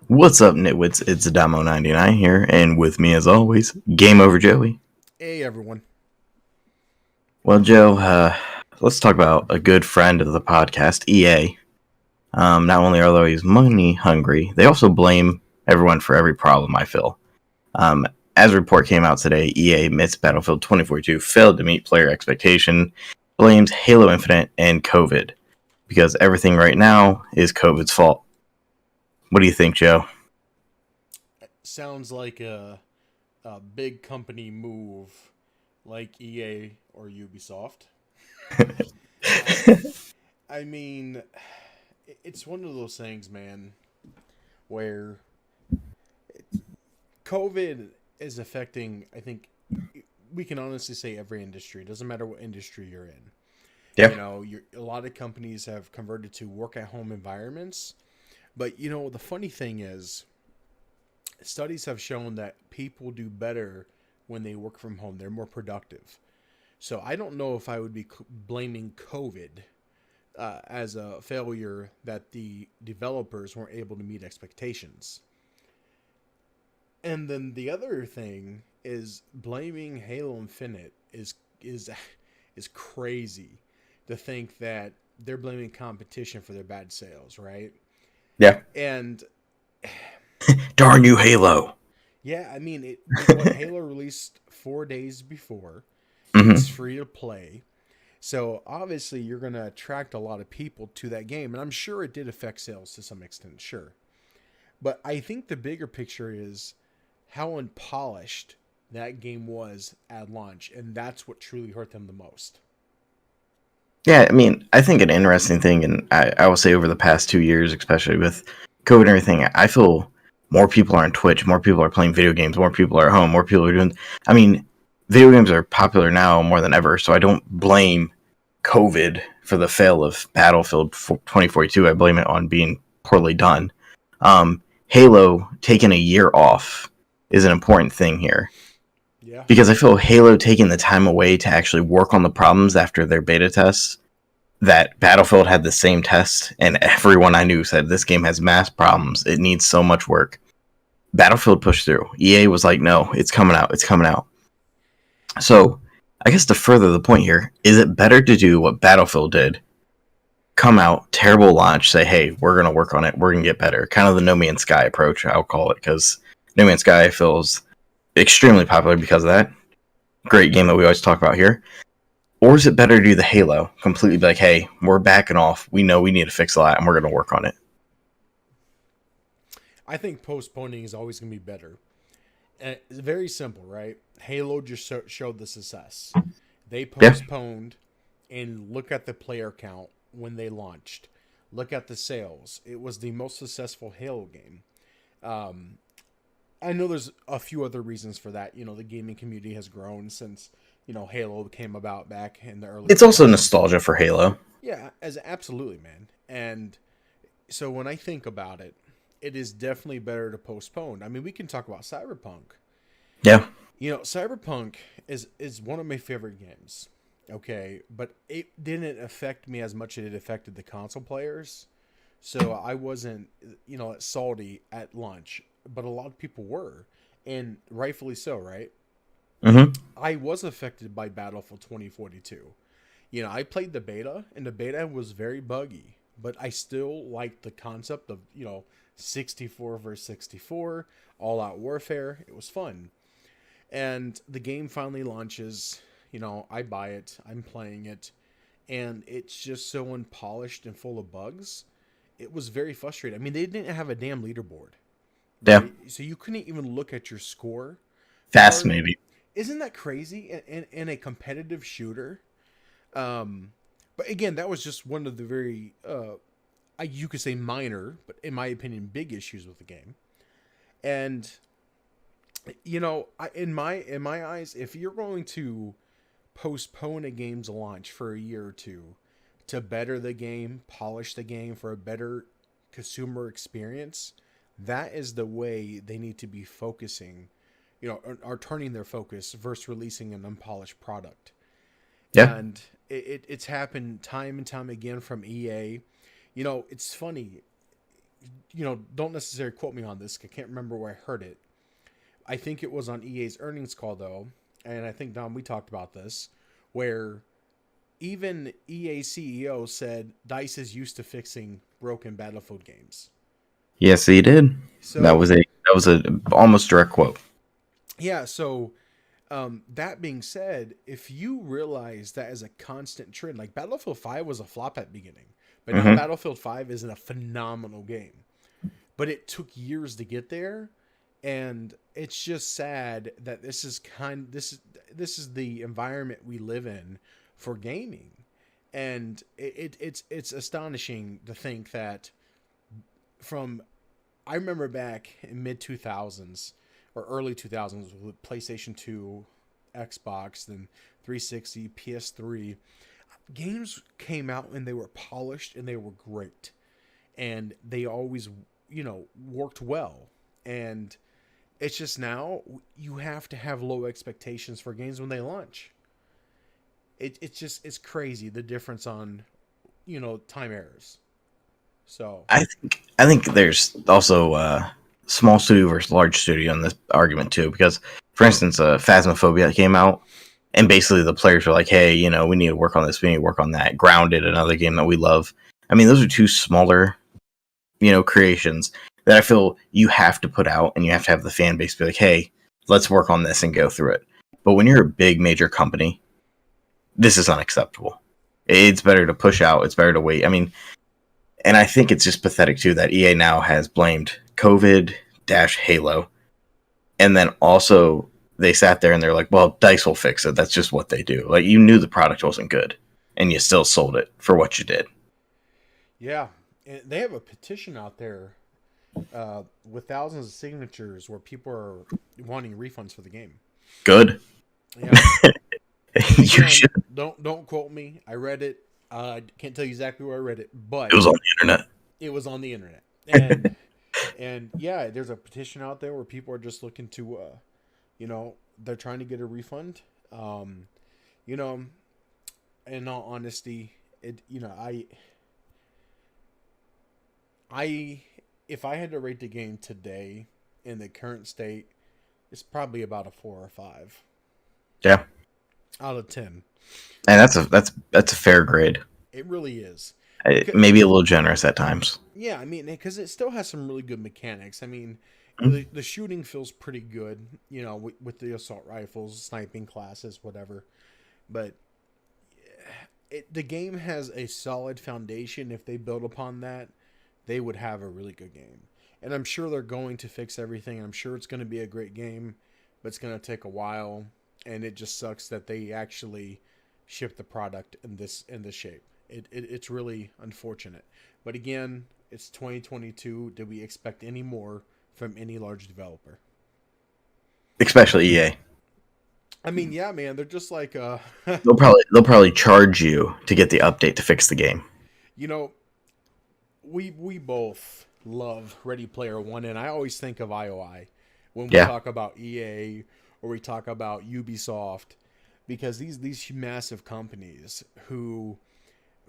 What's up, Nitwits? It's Adamo99 here, and with me, as always, Game Over Joey. Hey everyone. Well, Joe, let's talk about a good friend of the podcast, EA. Not only are they always money hungry, they also blame everyone for every problem, I feel. As a report came out today, EA admits Battlefield 2042 failed to meet player expectation, blames Halo Infinite and COVID, because everything right now is COVID's fault. What do you think, Joe? Sounds like a big company move like EA or Ubisoft. Uh, I mean, it's one of those things, man, where COVID is affecting, I think, we can honestly say every industry. It doesn't matter what industry you're in. Yeah. A lot of companies have converted to work at home environments. But, the funny thing is, studies have shown that people do better when they work from home. They're more productive. So I don't know if I would be blaming COVID as a failure that the developers weren't able to meet expectations. And then the other thing is blaming Halo Infinite is is crazy to think that they're blaming competition for their bad sales, right? Yeah. And Darn you, Halo. yeah, I mean, what Halo released 4 days before. It's Mm-hmm. free to play. So obviously you're going to attract a lot of people to that game. And I'm sure it did affect sales to some extent, sure. But I think the bigger picture is how unpolished that game was at launch. And that's what truly hurt them the most. Yeah, I mean, I think an interesting thing, and I will say over the past 2 years, especially with COVID and everything, I feel more people are on Twitch, more people are playing video games, more people are at home, more people are doing. I mean, video games are popular now more than ever, so I don't blame COVID for the fail of Battlefield 2042. I blame it on being poorly done. Halo taking a year off is an important thing here Yeah. because I feel Halo taking the time away to actually work on the problems after their beta tests that Battlefield had the same test, and everyone I knew said this game has mass problems. It needs so much work. Battlefield pushed through. EA was like, no, it's coming out. It's coming out. So, I guess to further the point here, is it better to do what Battlefield did? Come out, terrible launch, say, hey, we're going to work on it. We're going to get better. Kind of the No Man's Sky approach, I'll call it, because No Man's Sky feels extremely popular because of that. Great game that we always talk about here. Or is it better to do the Halo? Completely be like, hey, we're backing off. We know we need to fix a lot, and we're going to work on it. I think postponing is always going to be better. And it's very simple, right? Halo just showed the success. They Yeah. postponed and look at the player count when they launched. Look at the sales. It was the most successful Halo game. Um, I know there's a few other reasons for that. The gaming community has grown since Halo came about back in the early It's also 2000s. nostalgia for Halo. Yeah, as absolutely, man. And so when I think about it, it is definitely better to postpone. I mean, we can talk about Cyberpunk. Yeah. Cyberpunk is one of my favorite games. Okay, but it didn't affect me as much as it affected the console players. So I wasn't, salty at launch, but a lot of people were, and rightfully so, right? Mm-hmm. I was affected by Battlefield 2042. I played the beta, and the beta was very buggy, but I still liked the concept of, 64 versus 64, all out warfare. It was fun. And the game finally launches. I buy it, I'm playing it, and it's just so unpolished and full of bugs. It was very frustrating. I mean, they didn't have a damn leaderboard, Yeah. right? So you couldn't even look at your score Fast, card. maybe. Isn't that crazy in a competitive shooter? Um, but again, that was just one of the very, you could say minor, but in my opinion, big issues with the game. And in my eyes, if you're going to postpone a game's launch for a year or two to better the game, polish the game for a better consumer experience, that is the way they need to be focusing, are turning their focus versus releasing an unpolished product. Yeah. And it's happened time and time again from EA. It's funny. don't necessarily quote me on this. I can't remember where I heard it. I think it was on EA's earnings call though, and I think Don, we talked about this, where even EA CEO said DICE is used to fixing broken Battlefield games. Yes, he did. That So was a almost direct quote. yeah, so that being said, if you realize that as a constant trend, like Battlefield 5 was a flop at beginning, but now Hmm. Battlefield 5 is a phenomenal game. But it took years to get there, and it's just sad that this is the environment we live in for gaming. And it's astonishing to think that from I remember back in mid 2000s or early 2000s with PlayStation 2, Xbox, then 360, PS3, games came out and they were polished and they were great. And they always, worked well. And it's just now you have to have low expectations for games when they launch. It's crazy the difference on, time errors. So, I think there's also small studio versus large studio in this argument too, because for instance, Phasmophobia came out, and basically the players were like, "Hey, we need to work on this, we need to work on that." Grounded, another game that we love. I mean, those are two smaller, creations that I feel you have to put out, and you have to have the fan base be like, "Hey, let's work on this and go through it." But when you're a big major company, this is unacceptable. It's better to push out. It's better to wait. I mean, and I think it's just pathetic too that EA now has blamed COVID dash Halo, and then also they sat there and they're like, "Well, Dice will fix it. That's just what they do." Like you knew the product wasn't good, and you still sold it for what you did. yeah. And they have a petition out there with thousands of signatures where people are wanting refunds for the game. Good. Yeah. And You again, should. don't quote me. I read it. I can't tell you exactly where I read it, It but was on the internet. it was on the internet. And yeah, there's a petition out there where people are just looking to they're trying to get a refund. You know, in all honesty, I if I had to rate the game today in the current state, it's probably about a 4 or 5 Yeah, out of 10. and that's a fair grade. It really is. Maybe a little generous at times. Yeah, I mean, because it still has some really good mechanics. I mean, Mhm. the shooting feels pretty good, with the assault rifles, sniping classes, whatever. But the game has a solid foundation. If they build upon that, they would have a really good game. And I'm sure they're going to fix everything. I'm sure it's going to be a great game, but it's going to take a while. And it just sucks that they actually ship the product in this shape. It's really unfortunate. But again, it's 2022. Did we expect any more from any large developer? Especially EA. I mean, yeah, man, they're just like, They'll probably charge you to get the update to fix the game. you know, we both love Ready Player One, and I always think of IOI when we Yeah, talk about EA or we talk about Ubisoft, because these massive companies who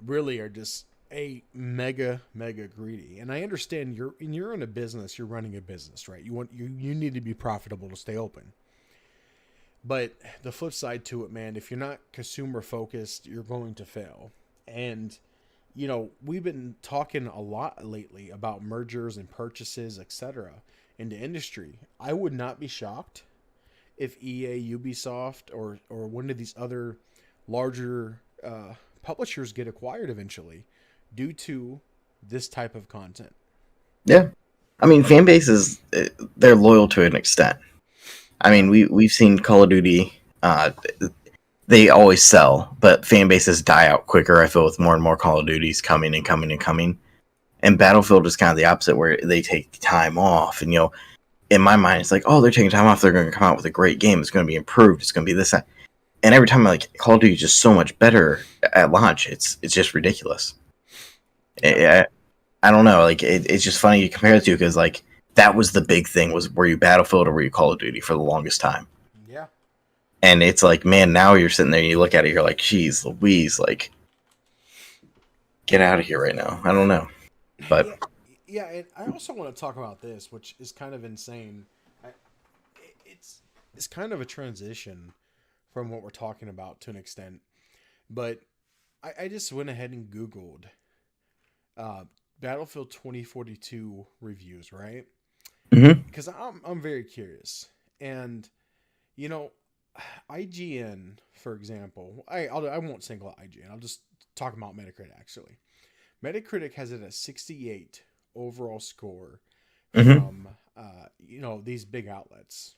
really are just a mega greedy. And I understand you're in a business, you're running a business, right? You need to be profitable to stay open. But the flip side to it, man, if you're not consumer focused, you're going to fail. And we've been talking a lot lately about mergers and purchases, etc. in the industry. I would not be shocked if EA, Ubisoft, or one of these other larger publishers get acquired eventually due to this type of content. yeah. I mean, fan bases they're loyal to an extent. I Yeah. mean, we've seen Call of Duty. They always sell, but fan bases die out quicker. I feel with more and more Call of Duties coming and coming and coming. And Battlefield is kind of the opposite, where they take time off. And in my mind, it's like, oh, they're taking time off. They're going to come out with a great game. It's going to be improved. It's going to be this. That. And every time, like Call of Duty is just so much better at launch. It's just ridiculous. Yeah. I don't know. Like it's just funny you compare the two because like that was the big thing was were you Battlefield or were you Call of Duty for the longest time. Yeah. And it's like, man, now you're sitting there and you look at it, you're like, geez, Louise, like, get out of here right now. I don't know, but Yeah. Yeah, and I also want to talk about this, which is kind of insane. I, it's it's kind of a transition from what we're talking about to an extent, but I just went ahead and Googled uh, Battlefield 2042 reviews, right? Hmm. Because I'm very curious, and you know, IGN, for example, I won't single out IGN. I'll just talk about Metacritic actually. Metacritic has it at 68 overall score Hmm. from these big outlets,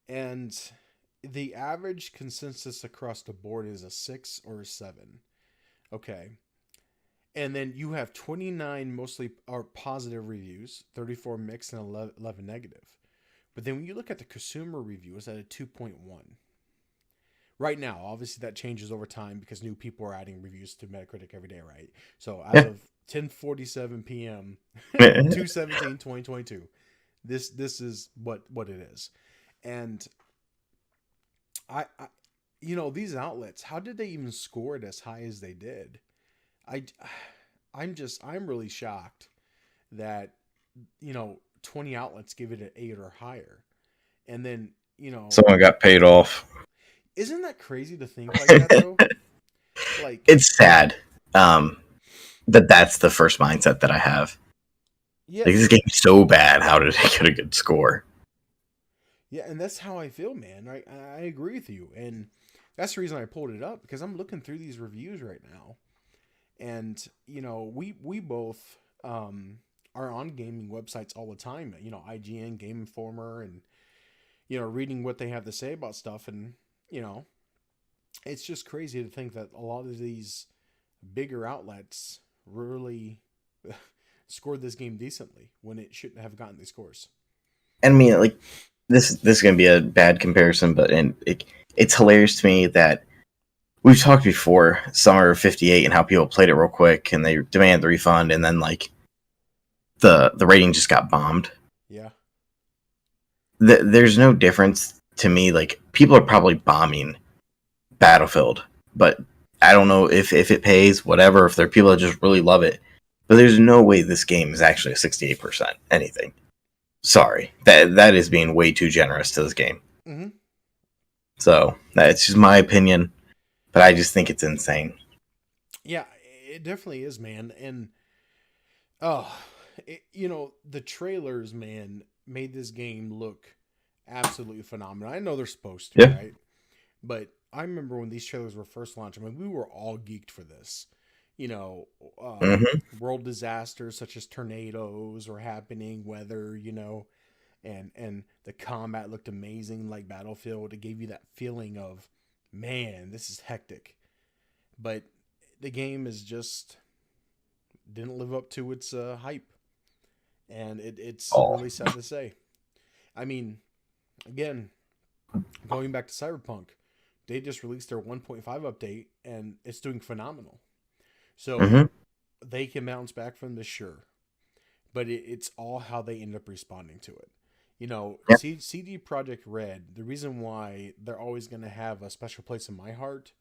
and the average consensus across the board is a 6 or a 7. Okay, and then you have 29 mostly are positive reviews, 34 mixed, and 11 negative. But then when you look at the consumer review, it's at a 2.1. Right now, obviously that changes over time because new people are adding reviews to Metacritic every day, right? So as Yeah. of 10:47 p.m. Yeah. 2/17/2022, this is what it is. And I these outlets, how did they even score it as high as they did? I I'm really shocked that 20 outlets give it an 8 or higher. And then, Someone got paid off. isn't that crazy to think like that though? Like, It's sad um, that that's the first mindset that I have. yeah, Like, this game's so bad. How did it get a good score? yeah, and that's how I feel, man. I agree with you. And that's the reason I pulled it up because I'm looking through these reviews right now. And, we both are on gaming websites all the time, IGN, Game Informer, and reading what they have to say about stuff. And you know, it's just crazy to think that a lot of these bigger outlets really scored this game decently when it shouldn't have gotten these scores. And I mean, like, this is gonna be a bad comparison, but it's hilarious to me that we've talked before Summer of '58 and how people played it real quick and they demand the refund, and then like the rating just got bombed. Yeah. There's no difference to me. Like, people are probably bombing Battlefield, but I don't know if it pays, whatever, if there are people that just really love it. But there's no way this game is actually a 68% anything. Sorry. That is being way too generous to this game. Mm-hmm. So that's just my opinion, but I just think it's insane. Yeah, it definitely is, man. And oh, the trailers, man, made this game look absolutely phenomenal. I know they're supposed to, Yeah. right? But I remember when these trailers were first launched. I mean, we were all geeked for this. You know, Hmm. world disasters such as tornadoes were happening, weather, and the combat looked amazing, like Battlefield. It gave you that feeling of, man, this is hectic. But the game is just didn't live up to its hype, and it's Oh. really sad to say. I mean, again, going back to Cyberpunk, they just released their 1.5 update, and it's doing phenomenal. So Hmm. they can bounce back from this, sure, but it's all how they end up responding to it. Yeah. CD Project Red. The reason why they're always going to have a special place in my heart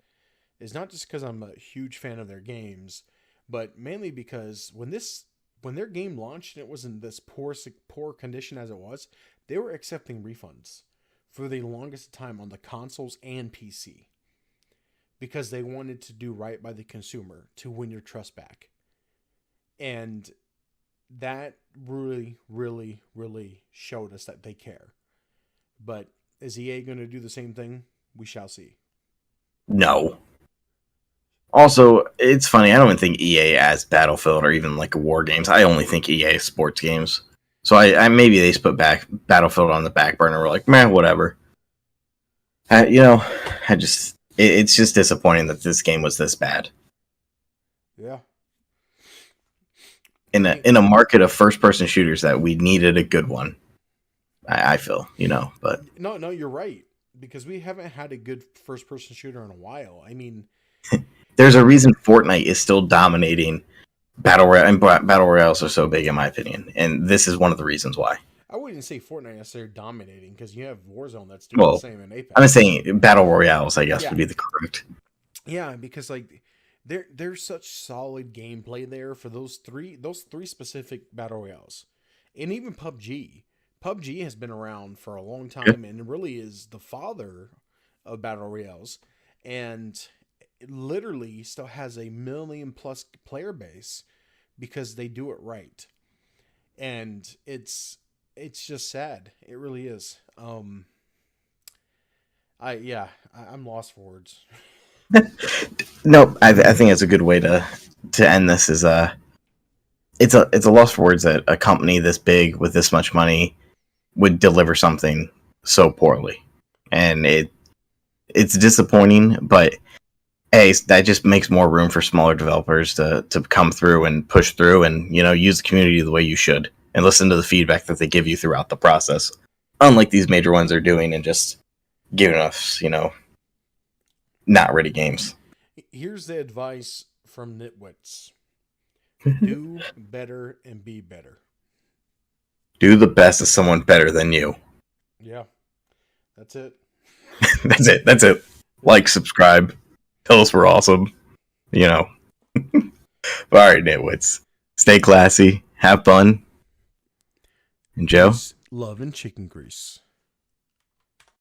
is not just because I'm a huge fan of their games, but mainly because when their game launched and it was in this poor condition as it was, they were accepting refunds for the longest time on the consoles and PC because they wanted to do right by the consumer to win your trust back. And that really, really, really showed us that they care. But is EA going to do the same thing? We shall see. No. Also, it's funny. I don't even think EA as Battlefield or even like war games. I only think EA is sports games. So I maybe they just put back Battlefield on the back burner. We're like, man, whatever. You know, it's just disappointing that this game was this bad Yeah. in I a mean, in a market of first person shooters that we needed a good one. I feel, but no, no, you're right. Because we haven't had a good first person shooter in a while. I mean, there's a reason Fortnite is still dominating battle royale, and battle royales are so big in my opinion, and this is one of the reasons why. I wouldn't say Fortnite necessarily dominating because you have Warzone that's doing the Well, same in I'm just Apex. saying battle royales, I guess, Yeah. would be the correct. Yeah, because like there's such solid gameplay there for those three specific battle royales, and even PUBG. PUBG has been around for a long time and really is the father of battle royales, and it literally still has a million plus player base because they do it right, and it's just sad. It really is. I'm lost for words. No, I think it's a good way to end this. Is it's a loss for words that a company this big with this much money would deliver something so poorly, and it's disappointing. But hey, that just makes more room for smaller developers to come through and push through, and use the community the way you should, and listen to the feedback that they give you throughout the process. Unlike these major ones are doing, and just giving us not ready games. Here's the advice from Nitwits: do better and be better. Do the best of someone better than you. Yeah, that's it. That's it. That's it. Like, subscribe. Tell us we're awesome. All right, nitwits. Stay classy. Have fun. And Joe? Peace, love, and chicken grease.